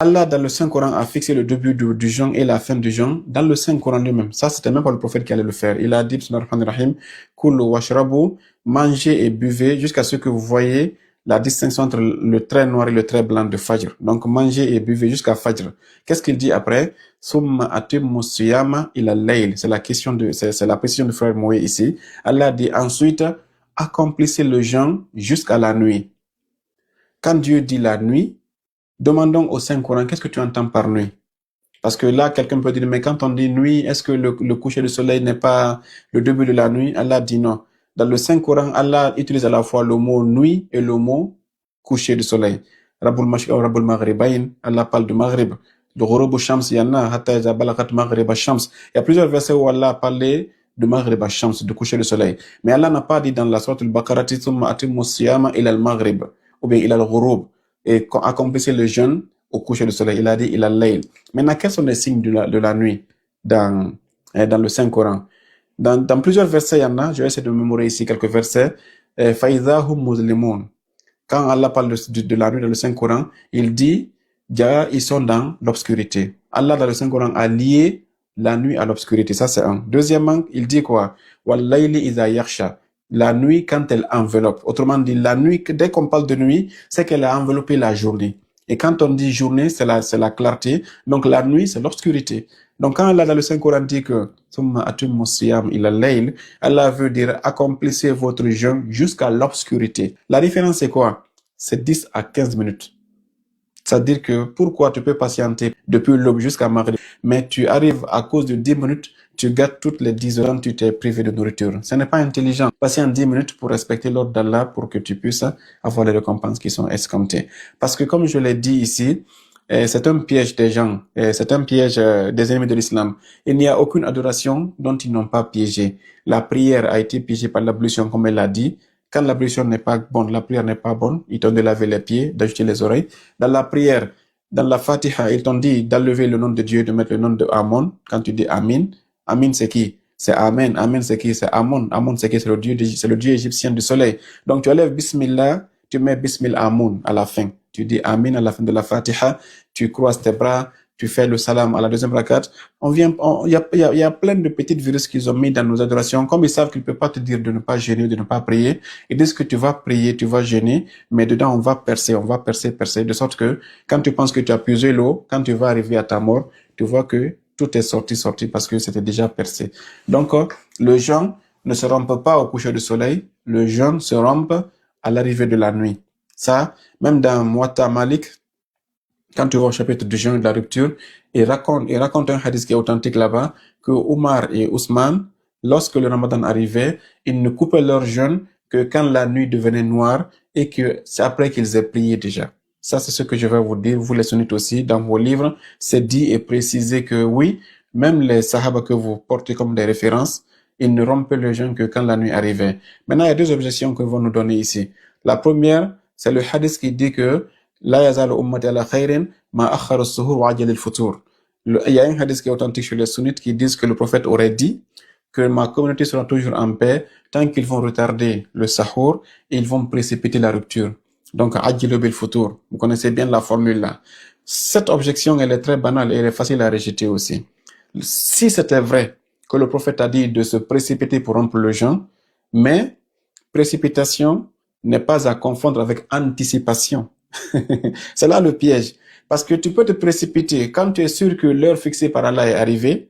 Allah, dans le Saint-Coran, a fixé le début du jeûne et la fin du jeûne dans le Saint-Coran lui-même. Ça, c'était même pas le prophète qui allait le faire. Il a dit, Bismillahir Rahmanir Rahim, Kulu washrabu, mangez et buvez jusqu'à ce que vous voyez la distinction entre le trait noir et le trait blanc de Fajr. Donc, mangez et buvez jusqu'à Fajr. Qu'est-ce qu'il dit après? Summa atimmu siyama ila layl. C'est la question c'est la précision du frère Moïse ici. Allah dit ensuite, accomplissez le jeûne jusqu'à la nuit. Quand Dieu dit la nuit, demandons au Saint-Coran, qu'est-ce que tu entends par nuit? Parce que là, quelqu'un peut dire, mais quand on dit nuit, est-ce que le coucher du soleil n'est pas le début de la nuit? Allah dit non. Dans le Saint-Coran, Allah utilise à la fois le mot nuit et le mot coucher du soleil. Rabbul Mashriq ou Rabbul Maghribayn, Allah parle de Maghrib. Le Ghurub Shams, il y en a, Hatta Iza Balagat Maghrib Shams. Il y a plusieurs versets où Allah a parlé de Maghrib Shams, de coucher du soleil. Mais Allah n'a pas dit dans la sourate Al-Baqarah, Thumma atimmu siyama ila al-Maghrib, ou bien ila al-Ghurub, et accomplissez le jeûne au coucher du soleil. Il a dit il a layl. Maintenant, quels sont les signes de la nuit dans le Saint-Coran? Dans plusieurs versets, il y en a. Je vais essayer de mémoriser ici quelques versets. Faïdha hum muslimun. Quand Allah parle de la nuit dans le Saint-Coran, il dit ils sont dans l'obscurité. Allah dans le Saint-Coran a lié la nuit à l'obscurité. Ça, c'est un. Deuxièmement, il dit quoi? Wallayli idha yakhsha. La nuit quand elle enveloppe. Autrement dit, la nuit, dès qu'on parle de nuit, c'est qu'elle a enveloppé la journée. Et quand on dit journée, c'est la clarté. Donc la nuit, c'est l'obscurité. Donc quand Allah dans le Saint-Coran dit que Allah veut dire accomplissez votre jeûne jusqu'à l'obscurité. La différence c'est quoi? C'est 10 à 15 minutes. C'est-à-dire que pourquoi tu peux patienter depuis l'aube jusqu'à Maghrib, mais tu arrives à cause de 10 minutes, tu gâtes toutes les 10 heures, tu t'es privé de nourriture. Ce n'est pas intelligent. Patienter 10 minutes pour respecter l'ordre d'Allah pour que tu puisses avoir les récompenses qui sont escomptées. Parce que comme je l'ai dit ici, c'est un piège des gens, c'est un piège des ennemis de l'islam. Il n'y a aucune adoration dont ils n'ont pas piégé. La prière a été piégée par l'ablution, comme elle l'a dit. Quand l'ablution n'est pas bonne, la prière n'est pas bonne, ils t'ont dit de laver les pieds, d'ajouter les oreilles. Dans la prière, dans la Fatiha, ils t'ont dit d'enlever le nom de Dieu, de mettre le nom de Amon. Quand tu dis Amin, Amin c'est qui? C'est Amen. Amen c'est qui? C'est Amon. Amon c'est qui? C'est le Dieu égyptien du soleil. Donc tu enlèves Bismillah, tu mets Bismillah Amun à la fin. Tu dis Amin à la fin de la Fatiha, tu croises tes bras, tu fais le salam à la deuxième rakat. Il y a plein de petites virus qu'ils ont mis dans nos adorations. Comme ils savent qu'ils ne peuvent pas te dire de ne pas jeûner, de ne pas prier, ils disent que tu vas prier, tu vas jeûner, mais dedans on va percer, de sorte que quand tu penses que tu as puisé l'eau, quand tu vas arriver à ta mort, tu vois que tout est sorti parce que c'était déjà percé. Donc, le jeûne ne se rompt pas au coucher du soleil, le jeûne se rompt à l'arrivée de la nuit. Ça, même dans Muwatta Malik, quand tu vas au chapitre du jeûne de la rupture, il raconte un hadith qui est authentique là-bas, que Omar et Ousmane, lorsque le Ramadan arrivait, ils ne coupaient leur jeûne que quand la nuit devenait noire et que c'est après qu'ils aient prié déjà. Ça, c'est ce que je vais vous dire. Vous les sunnites aussi, dans vos livres, c'est dit et précisé que oui, même les sahaba que vous portez comme des références, ils ne rompaient le jeûne que quand la nuit arrivait. Maintenant, il y a deux objections que vont nous donner ici. La première, c'est le hadith qui dit que la yazalu ummati ala khayrin ma akhara as-suhur wa ajala al-futur. Il y a un hadith qui est authentique chez les sunnites qui disent que le prophète aurait dit que ma communauté sera toujours en paix tant qu'ils vont retarder le sahur et ils vont précipiter la rupture. Donc, ajilu bil futur. Vous connaissez bien la formule là. Cette objection, elle est très banale et elle est facile à rejeter aussi. Si c'était vrai que le prophète a dit de se précipiter pour rompre le jeûne, mais précipitation n'est pas à confondre avec anticipation. C'est là le piège. Parce que tu peux te précipiter quand tu es sûr que l'heure fixée par Allah est arrivée,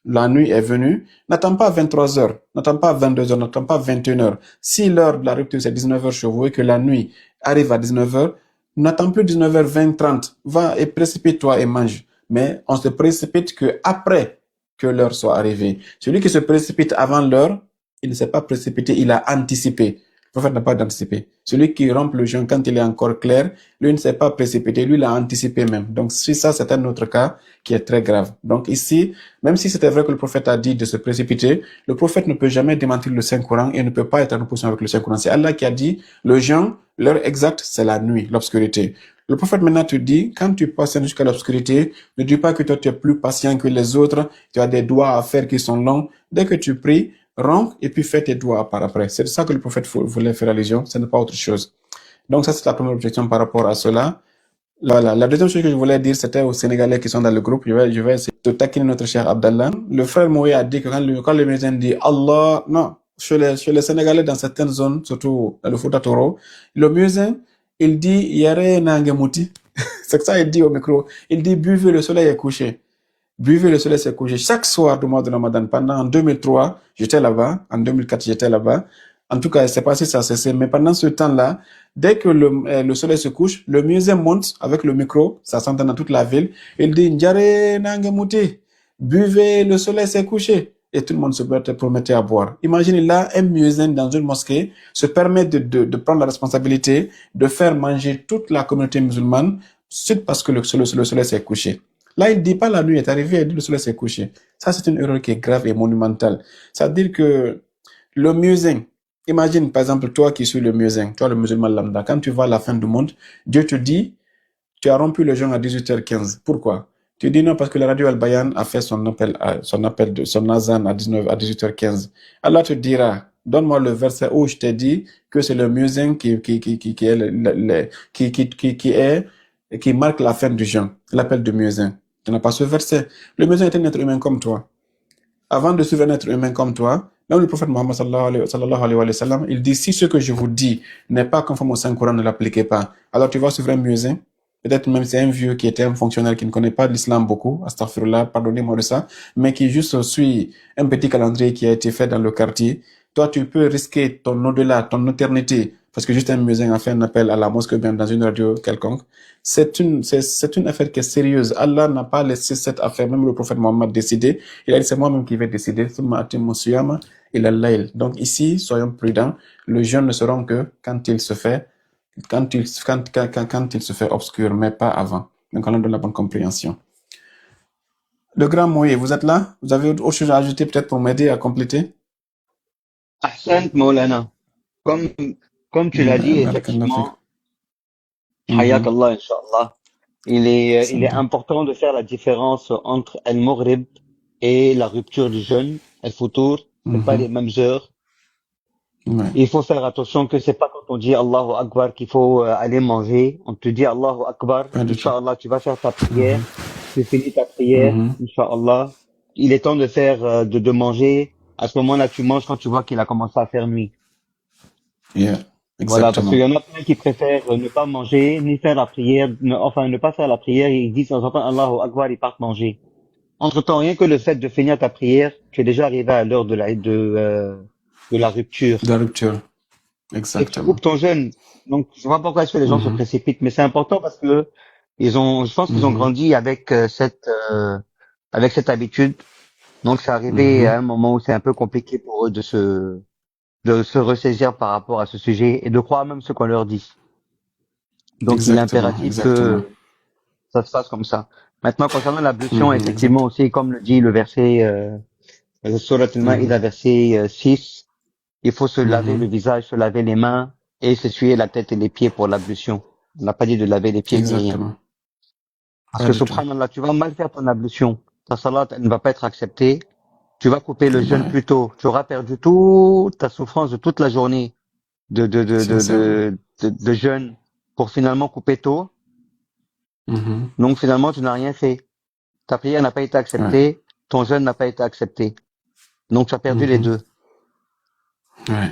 la nuit est venue, n'attends pas 23 heures, n'attends pas 22 heures, n'attends pas 21 heures. Si l'heure de la rupture c'est 19 heures chez vous et que la nuit arrive à 19 heures, n'attends plus 19 heures 20, 30. Va et précipite-toi et mange. Mais on se précipite que après que l'heure soit arrivée. Celui qui se précipite avant l'heure, il ne s'est pas précipité, il a anticipé. Le prophète n'a pas d'anticipé. Celui qui rompt le jeûne quand il est encore clair, lui ne s'est pas précipité, lui l'a anticipé même. Donc si ça, c'est un autre cas qui est très grave. Donc ici, même si c'était vrai que le prophète a dit de se précipiter, le prophète ne peut jamais démentir le Saint-Coran et ne peut pas être en opposition avec le Saint-Coran. C'est Allah qui a dit, le jeûne, l'heure exacte, c'est la nuit, l'obscurité. Le prophète maintenant te dit, quand tu passes jusqu'à l'obscurité, ne dis pas que toi tu es plus patient que les autres, tu as des doigts à faire qui sont longs. Dès que tu pries, romps et puis fais tes doigts par après. C'est ça que le prophète voulait faire allusion, ce n'est pas autre chose. Donc ça, c'est la première objection par rapport à cela. Voilà. La deuxième chose que je voulais dire, c'était aux Sénégalais qui sont dans le groupe. Je vais essayer de taquiner notre cher Abdallah. Le frère Moïse a dit que quand le muezzin dit Allah, non, chez les Sénégalais dans certaines zones, surtout dans le Fouta Toro, le muezzin, il dit Yare Nangemuti. C'est que ça, il dit au micro. Il dit buvez, le soleil est couché. Buvez, le soleil s'est couché. Chaque soir du mois de Ramadan, pendant en 2003, j'étais là-bas. En 2004, j'étais là-bas. En tout cas, je ne sais pas si ça a cessé, mais pendant ce temps-là, dès que le soleil se couche, le muezzin monte avec le micro, ça s'entend dans toute la ville. Il dit Njare Nangemuti, buvez, le soleil s'est couché. Et tout le monde se promettait à boire. Imaginez là, un muezzin dans une mosquée se permet de prendre la responsabilité de faire manger toute la communauté musulmane, juste parce que le soleil s'est couché. Là, il ne dit pas la nuit est arrivée, il dit le soleil s'est couché. Ça, c'est une erreur qui est grave et monumentale. C'est-à-dire que le muezzin, imagine par exemple toi qui suis le muezzin, toi le musulman lambda, quand tu vas à la fin du monde, Dieu te dit, tu as rompu le jeûne à 18h15. Pourquoi? Tu dis non parce que la radio Al-Bayan a fait son azan à 18h15. Allah te dira, donne-moi le verset où je t'ai dit que c'est le muezzin qui marque la fin du jeûne, l'appel du muezzin. Tu n'as pas ce verset. Le muezzin est un être humain comme toi. Avant de suivre un être humain comme toi, même le prophète Mohammed sallallahu alayhi wa sallam, il dit si ce que je vous dis n'est pas conforme au Saint-Coran, ne l'appliquez pas. Alors tu vas suivre un muezzin, peut-être même c'est un vieux qui était un fonctionnaire qui ne connaît pas l'islam beaucoup, astaghfirullah, pardonnez-moi de ça, mais qui juste suit un petit calendrier qui a été fait dans le quartier. Toi, tu peux risquer ton au-delà, ton éternité, parce que juste un muezzin a fait un appel à la mosquée, bien dans une radio quelconque. C'est une affaire qui est sérieuse. Allah n'a pas laissé cette affaire, même le prophète Mohammed décider. Il a dit, c'est moi-même qui vais décider. Donc ici, soyons prudents. Le jeûne ne sera que quand il se fait, quand il se fait obscur, mais pas avant. Donc on a de la bonne compréhension. Le grand Moïse, vous êtes là? Vous avez autre chose à ajouter peut-être pour m'aider à compléter? Ahsan Maulana. Comme, comme tu l'as dit, Barakallah fik. effectivement, Hayak Allah, Inch'Allah, il est Santé. important de faire la différence entre Al-Maghrib et la rupture du jeûne. Al-Futur, c'est pas les mêmes heures. Ouais. Il faut faire attention que c'est pas quand on dit Allahu Akbar qu'il faut aller manger. On te dit Allahu Akbar, Pas du tout. Inch'Allah, tu vas faire ta prière, tu finis ta prière, Inch'Allah. Il est temps de faire, de manger. À ce moment-là, tu manges quand tu vois qu'il a commencé à faire nuit. Yeah. Voilà, parce qu'il Exactement. y en a plein qui préfèrent ne pas manger, ni faire la prière, enfin ne pas faire la prière, ils disent de temps en temps Allahu Akbar, ils partent manger. Entre-temps, rien que le fait de finir ta prière, tu es déjà arrivé à l'heure de la rupture. De la rupture. Et que tu Exactement. coupes ton jeûne. Donc, je vois pas pourquoi est-ce que les gens se précipitent, mais c'est important parce que je pense qu'ils ont grandi avec avec cette habitude. Donc, c'est arrivé à un moment où c'est un peu compliqué pour eux de se ressaisir par rapport à ce sujet et de croire même ce qu'on leur dit. Donc, il est Exactement. impératif Exactement. que ça se passe comme ça. Maintenant, concernant l'ablution, effectivement aussi, comme le dit le verset, Surat Al-Ma'idah, verset 6, il faut se laver le visage, se laver les mains et s'essuyer la tête et les pieds pour l'ablution. On n'a pas dit de laver les pieds ni rien. Exactement. Parce Pas que du tout. subhanallah, tu vas mal faire ton ablution. Ta salat, elle ne va pas être acceptée. Tu vas couper le jeûne Ouais. plus tôt. Tu auras perdu toute ta souffrance de toute la journée Sincèrement. de jeûne pour finalement couper tôt. Donc finalement, tu n'as rien fait. Ta prière n'a pas été Ouais. acceptée. Ton jeûne n'a pas été accepté. Donc tu as perdu les deux. Ouais.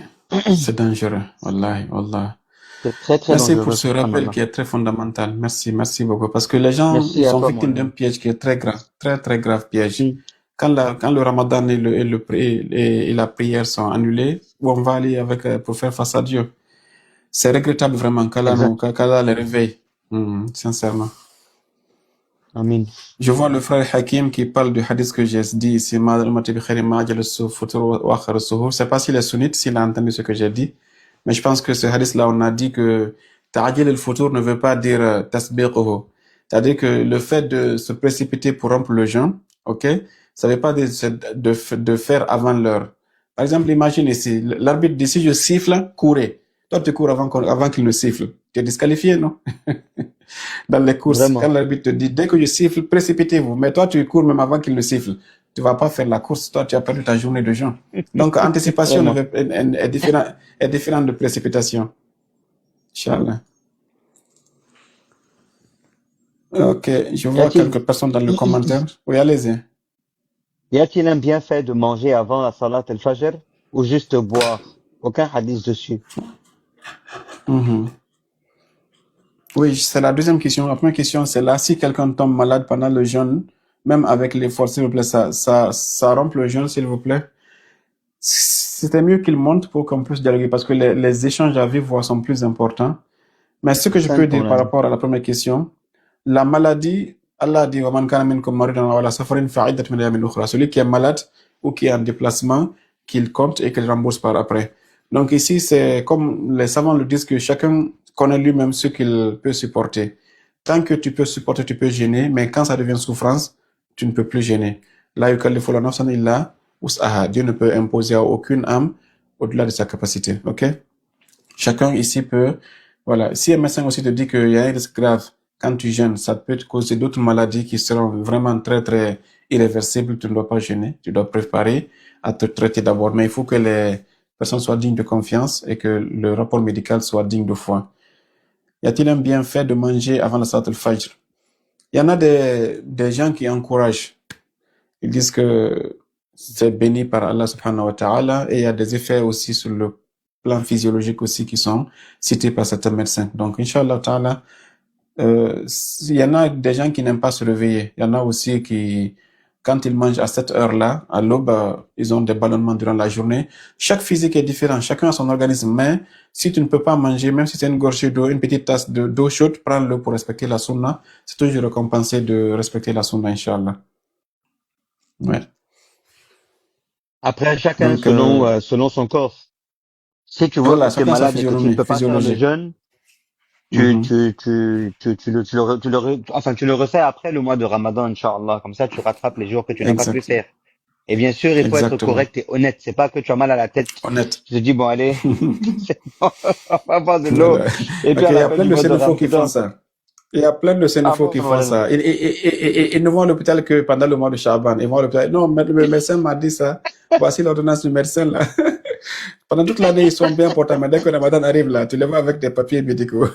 C'est dangereux. Wallahi, wallah. C'est très très Merci pour dangereux, ce rappel subhanallah. qui est très fondamental. Merci, merci beaucoup. Parce que les gens Merci à sont toi, victimes d'un Maulana. piège qui est très grave, très très grave piège. Mm. Quand le Ramadan et la prière sont annulés, où on va aller avec pour faire face à Dieu. C'est regrettable vraiment Exact. qu'Allah les réveille. Sincèrement. Amin. Je vois le frère Hakim qui parle du hadith que j'ai dit ici. Je sais pas s'il est sunnite, s'il a entendu ce que j'ai dit. Mais je pense que ce hadith-là, on a dit que ta'ajil al-futur ne veut pas dire tasbiquhu. C'est-à-dire que le fait de se précipiter pour rompre le jeûne, ok, ça veut pas dire de faire avant l'heure. Par exemple, imagine ici, l'arbitre dit si je siffle, courez. Toi, tu cours avant qu'il ne siffle. Tu es disqualifié, non? Dans les courses, quand Vraiment. l'arbitre te dit, dès que je siffle, précipitez-vous. Mais toi, tu cours même avant qu'il ne siffle. Tu vas pas faire la course. Toi, tu as perdu ta journée de jeûne. Donc, anticipation Vraiment. est différente de précipitation. Inch'Allah. Ok, je Y vois a-t-il, quelques personnes dans le commentaire. Oui, allez-y. y a-t-il un bienfait de manger avant la salat al-fajr ou juste boire? Aucun hadith dessus. Mhm. Oui, c'est la deuxième question. La première question, c'est là, si quelqu'un tombe malade pendant le jeûne, même avec l'effort, s'il vous plaît, ça rompt le jeûne, s'il vous plaît. C'était mieux qu'il monte pour qu'on puisse dialoguer parce que les échanges à vive voix sont plus importants. Mais ce que je peux Ahsan, dire par Maulana. rapport à la première question, la maladie, Allah dit, وَمَنْ كَانَ مِنْكُمْ مَرِيضًا أَوْ عَلَىٰ سَفَرٍ فَعِدَّةٌ مِنْ أَيَّامٍ أُخْرَىٰ. Celui qui est malade ou qui est en déplacement, qu'il compte et qu'il rembourse par après. Donc ici, c'est comme les savants le disent que chacun connaît lui-même ce qu'il peut supporter. Tant que tu peux supporter, tu peux gêner, mais quand ça devient souffrance, tu ne peux plus gêner. La yukallifu Allahu nafsan illa wus'aha. Dieu ne peut imposer à aucune âme au-delà de sa capacité. Ok? Chacun ici peut, voilà. Si un médecin aussi te dit qu'il y a un risque grave quand tu jeûnes, ça peut te causer d'autres maladies qui seront vraiment très, très irréversibles, tu ne dois pas gêner. Tu dois préparer à te traiter d'abord. Mais il faut que les personnes soient dignes de confiance et que le rapport médical soit digne de foi. Y a-t-il un bienfait de manger avant la salat al-fajr? Il y en a des gens qui encouragent. Ils disent que c'est béni par Allah subhanahu wa ta'ala et il y a des effets aussi sur le plan physiologique aussi qui sont cités par certains médecins. Donc, Inch'Allah ta'ala, il y en a des gens qui n'aiment pas se réveiller. Il y en a aussi qui, quand ils mangent à cette heure-là, à l'aube, ils ont des ballonnements durant la journée. Chaque physique est différent, chacun a son organisme. Mais si tu ne peux pas manger, même si c'est une gorgée d'eau, une petite tasse d'eau chaude, prends-le pour respecter la sunna. C'est toujours récompensé de respecter la sunna, Inch'Allah. Ouais. Après, chacun Donc, selon son corps. Si tu vois que voilà, tu es chacun sa malade et que tu ne physionomie, peux pas faire le physiologie. jeûne, Mhm. tu le refais après le mois de Ramadan, Inch'Allah. Comme ça, tu rattrapes les jours que tu n'as pas pu Exact, faire. Et bien sûr, il faut être exactement. correct et honnête. C'est pas que tu as mal à la tête. Honnête. Tu te dis, bon, allez, c'est bon, on va boire de l'eau. Voilà. Et puis, Ok, à il y la a fin plein du de mois de xénophobes qui font Ramadan. ça. Il y a plein de Ah xénophobes bon, qui font voilà. ça. Ils ne vont à l'hôpital que pendant le mois de Chaban. Ils vont à l'hôpital. Non, mais le médecin m'a dit ça. Voici l'ordonnance du médecin là. Pendant toute l'année, ils sont bien portants, mais dès que Ramadan arrive là, tu les vois avec des papiers médicaux.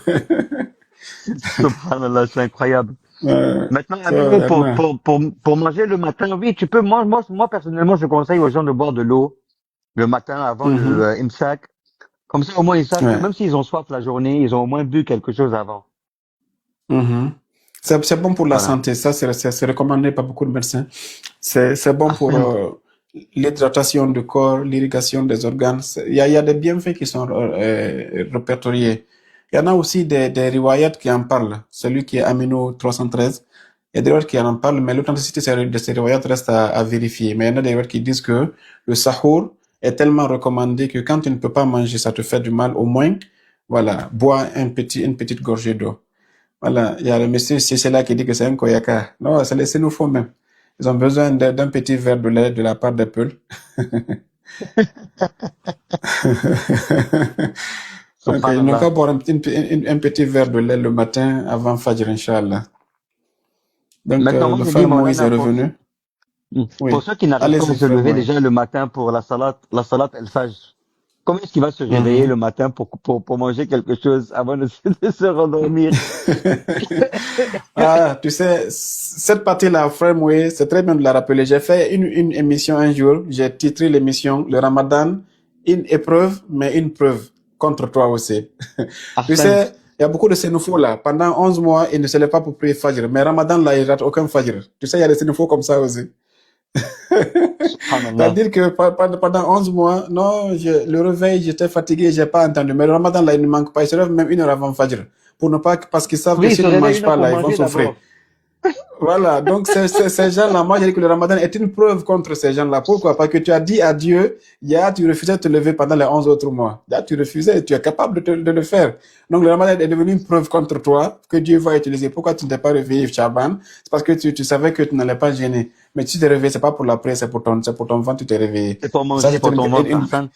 Subhanallah, c'est incroyable. Ouais. Maintenant, So, amigo, y en a. pour manger le matin, oui, tu peux, moi, personnellement, je conseille aux gens de boire de l'eau le matin avant le Mhm. imsak. Comme ça, au moins, ils savent que Ouais. même s'ils ont soif la journée, ils ont au moins bu quelque chose avant. Mhm. C'est bon pour la Voilà. santé. Ça, c'est recommandé par beaucoup de médecins. C'est bon pour Hassan, l'hydratation du corps, l'irrigation des organes. Il y a des bienfaits qui sont répertoriés. Il y en a aussi des riwayat qui en parlent. Celui qui est Amino 313. Il y a des riwayat qui en parlent, mais l'authenticité de ces riwayat reste à vérifier. Mais il y en a des riwayat qui disent que le sahur est tellement recommandé que quand tu ne peux pas manger, ça te fait du mal, au moins, voilà, bois une petite gorgée d'eau. Voilà, il y a le monsieur, c'est là qui dit que c'est un koyaka. Non, c'est les Sénoufos même. Ils ont besoin d'un petit verre de lait de la part des Peuls. Donc, ils n'ont subhanallah. qu'à boire un petit verre de lait le matin avant Fajr, Inch'Allah. Donc, Maintenant, moi, le je dis, frère Moïse est Maulana, revenu. pour Oui. ceux qui n'arrivent pas Allez-y, à se frère lever Moïse. déjà le matin pour la salat El-Fajr, comment est-ce qu'il va se réveiller Mhm. le matin pour manger quelque chose avant de, de se rendormir? Ah, tu sais, cette partie-là, frère Moïse, c'est très bien de la rappeler. J'ai fait une émission un jour, j'ai titré l'émission Le Ramadan, une épreuve, mais une preuve contre toi aussi. Tu Hassan, sais, il y a beaucoup de sénophos là. Pendant 11 mois, ils ne se lèvent pas pour prier Fajr. Mais Ramadan, là, ils ratent aucun Fajr. Tu sais, il y a des sénophos comme ça aussi. subhanallah. C'est-à-dire que pendant 11 mois, non, le réveil, j'étais fatigué, j'ai pas entendu. Mais le Ramadan, là, il ne manque pas. Ils se lèvent même une heure avant Fajr. Pour ne pas, parce qu'ils savent que Oui, il se s'ils ne réveille mangent une heure pas pour là, ils vont manger souffrir. d'abord. Voilà, donc ces gens-là, moi j'ai dit que le ramadan est une preuve contre ces gens-là. Pourquoi? Parce que tu as dit à Dieu, tu refusais de te lever pendant les 11 autres mois. Là, tu refusais, tu es capable de le faire. Donc le ramadan est devenu une preuve contre toi que Dieu va utiliser. Pourquoi tu ne t'es pas réveillé, Chaban? C'est parce que tu savais que tu n'allais pas gêner. Mais tu t'es réveillé, c'est pas pour la prière, c'est pour ton ventre, tu t'es réveillé. C'est pour Ça, manger c'est pour ton ventre, Hassan.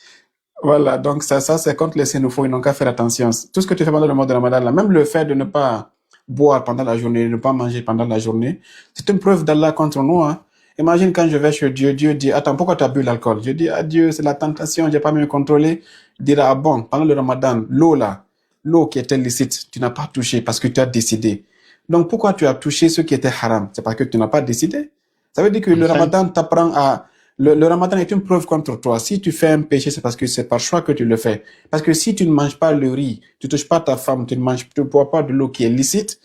voilà, donc ça c'est contre les sénophos, ils n'ont qu'à faire attention. Tout ce que tu fais pendant le mois de Ramadan, là, même le fait de ne pas boire pendant la journée, de ne pas manger pendant la journée, c'est une preuve d'Allah contre nous. Hein. Imagine quand je vais chez Dieu, Dieu dit, attends, pourquoi tu as bu l'alcool? Je dis, ah Dieu, c'est la tentation, j'ai pas mieux contrôlé. Il dira, ah bon, pendant le Ramadan, l'eau là, l'eau qui était licite, tu n'as pas touché parce que tu as décidé. Donc, pourquoi tu as touché ce qui était haram? C'est parce que tu n'as pas décidé. Ça veut dire que le Ahsan. ramadan t'apprend à... Le ramadan est une preuve contre toi. Si tu fais un péché, c'est parce que c'est par choix que tu le fais. Parce que si tu ne manges pas le riz, tu touches pas ta femme, tu ne bois pas de l'eau qui est licite,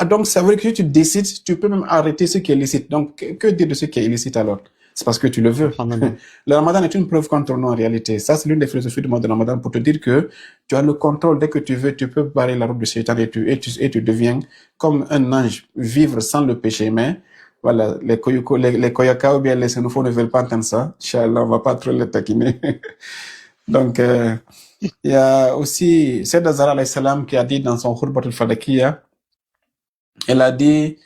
donc ça veut dire que si tu décides, tu peux même arrêter ce qui est licite. Donc, que dire de ce qui est illicite alors? C'est parce que tu le veux. Subhanallah. Le ramadan est une preuve contre nous en réalité. Ça, c'est l'une des philosophies du mois de ramadan pour te dire que tu as le contrôle dès que tu veux, tu peux barrer la route du shaitan et tu deviens comme un ange, vivre sans le péché. Mais voilà, les koyaka ou bien les sénophos ne veulent pas entendre ça. Inch'Allah, on va pas trop les taquiner. Donc, il y a aussi Sayyid Zahra alayhi salam qui a dit dans son khutbat al-Fadakiyya, elle a dit,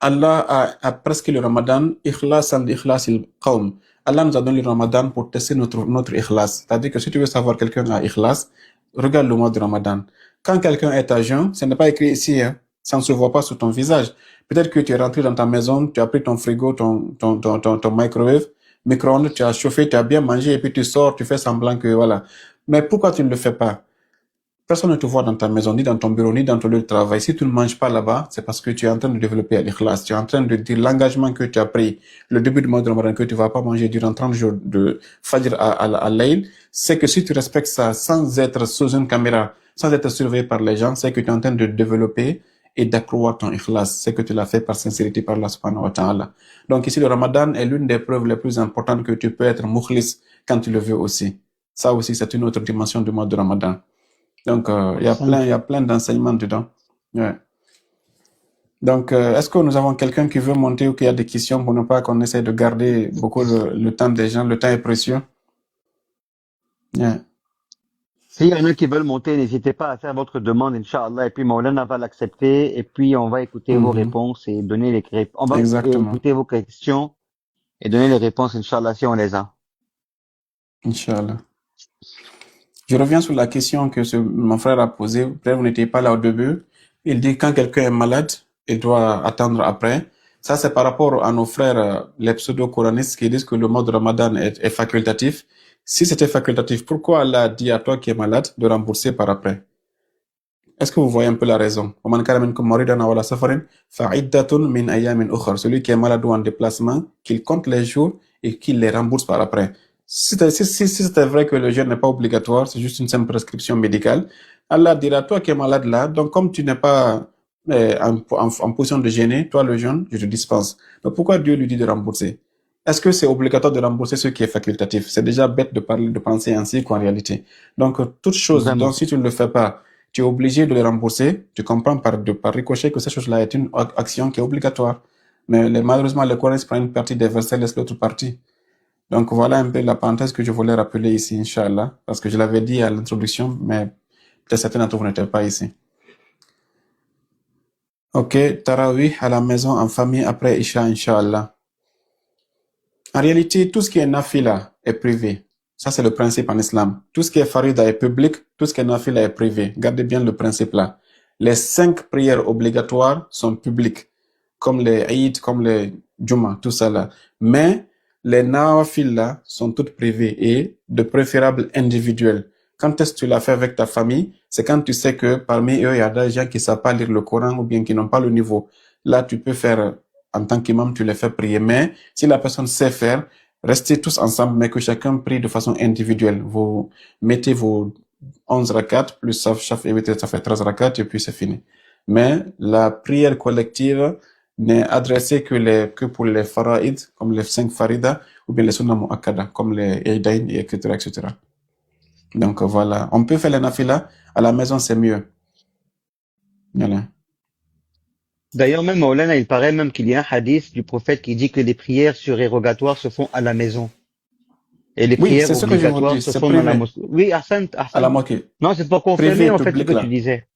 Allah a prescrit le Ramadan, ikhlasan li ikhlasil qawm. Allah nous a donné le Ramadan pour tester notre ikhlas. C'est-à-dire que si tu veux savoir quelqu'un a ikhlas, regarde le mois de Ramadan. Quand quelqu'un est à jeun, ce n'est pas écrit ici, hein, ça ne se voit pas sur ton visage. Peut-être que tu es rentré dans ta maison, tu as pris ton frigo, ton microwave, micro-ondes, tu as chauffé, tu as bien mangé, et puis tu sors, tu fais semblant que voilà. Mais pourquoi tu ne le fais pas? Personne ne te voit dans ta maison, ni dans ton bureau, ni dans ton lieu de travail. Si tu ne manges pas là-bas, c'est parce que tu es en train de développer l'ikhlas. Tu es en train de dire l'engagement que tu as pris le début du mois de Ramadan, que tu vas pas manger durant 30 jours de Fajr à Layl. C'est que si tu respectes ça sans être sous une caméra, sans être surveillé par les gens, c'est que tu es en train de développer et d'accroître ton ikhlas. C'est que tu l'as fait par sincérité par Allah subhanahu wa ta'ala. Donc ici, le Ramadan est l'une des preuves les plus importantes que tu peux être mukhlis quand tu le veux aussi. Ça aussi, c'est une autre dimension du mois de Ramadan. Donc, il y a plein d'enseignements dedans. Ouais. Donc, est-ce que nous avons quelqu'un qui veut monter ou qui a des questions pour ne pas qu'on essaie de garder beaucoup le temps des gens? Le temps est précieux. Yeah. S'il y en a qui veulent monter, n'hésitez pas à faire votre demande, Inch'Allah, et puis Maulana va l'accepter, et puis on va écouter vos réponses et donner on va Exactement. écouter vos questions et donner les réponses, Inch'Allah, si on les a. Inch'Allah. Je reviens sur la question que mon frère a posée. Peut-être vous n'étiez pas là au début. Il dit quand quelqu'un est malade, il doit attendre après. Ça, c'est par rapport à nos frères, les pseudo-coranistes qui disent que le mois de Ramadan est facultatif. Si c'était facultatif, pourquoi Allah a dit à toi qui es malade de rembourser par après? Est-ce que vous voyez un peu la raison? Celui qui est malade ou en déplacement, qu'il compte les jours et qu'il les rembourse par après. Si c'était vrai que le jeûne n'est pas obligatoire, c'est juste une simple prescription médicale, Allah dira, toi qui es malade là, donc comme tu n'es pas en position de jeûner, toi le jeûne, je te dispense. Donc pourquoi Dieu lui dit de rembourser? Est-ce que c'est obligatoire de rembourser ce qui est facultatif? C'est déjà bête de penser ainsi qu'en réalité. Donc toute chose Vraiment. dont si tu ne le fais pas, tu es obligé de les rembourser, tu comprends par ricochet que cette chose-là est une action qui est obligatoire. Mais malheureusement, le Coran prend une partie des versets, laisse l'autre partie. Donc voilà un peu la parenthèse que je voulais rappeler ici, Inch'Allah, parce que je l'avais dit à l'introduction, mais peut-être certains d'entre vous n'étaient pas ici. Ok, Tarawih à la maison en famille après Isha, Inch'Allah. En réalité, tout ce qui est nafila est privé. Ça, c'est le principe en islam. Tout ce qui est farida est public, tout ce qui est nafila est privé. Gardez bien le principe là. Les 5 prières obligatoires sont publiques, comme les Eid, comme les Juma, tout ça là. Mais les nawafil là sont toutes privées et de préférable individuelles. Quand est-ce que tu l'as fait avec ta famille? C'est quand tu sais que parmi eux, il y a des gens qui ne savent pas lire le Coran ou bien qui n'ont pas le niveau. Là, tu peux faire, en tant qu'imam, tu les fais prier. Mais si la personne sait faire, restez tous ensemble, mais que chacun prie de façon individuelle. Vous mettez vos 11 rakats, plus chaf et witr, ça fait 13 rakats, et puis c'est fini. Mais la prière collective n'est adressée que pour les faraïd, comme les 5 farida, ou bien les sunnah mu'akkada, comme les eidain, etc., etc. Donc voilà, on peut faire les nafila, à la maison c'est mieux. Voilà. D'ailleurs, même Maulana, il paraît même qu'il y a un hadith du prophète qui dit que les prières surérogatoires se font à la maison. Et les Oui, prières c'est ce que je vous obligatoires dis, se c'est font dans la privé, mosquée. Oui, Hassan, à la mosquée. Non, c'est pour confirmer Privé, en fait ce public que là. tu disais.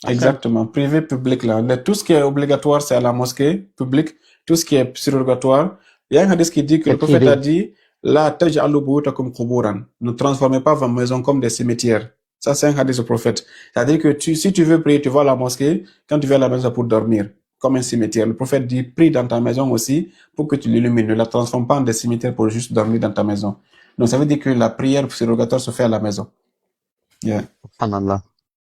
Hassan. Exactement, privé, public là. Tout ce qui est obligatoire, c'est à la mosquée, public. Tout ce qui est surrogatoire. Il y a un hadith qui dit que C'est le prophète a privé. dit, la taj'alu buyutakum quburan. Ne transformez pas vos maisons comme des cimetières. Ça, c'est un hadith du prophète. C'est-à-dire que si tu veux prier, tu vas à la mosquée. Quand tu vas à la maison pour dormir, comme un cimetière. Le prophète dit, prie dans ta maison aussi pour que tu l'illumines. Ne la transforme pas en des cimetières pour juste dormir dans ta maison. Donc, ça veut dire que la prière surrogatoire se fait à la maison. Yeah. Subhanallah.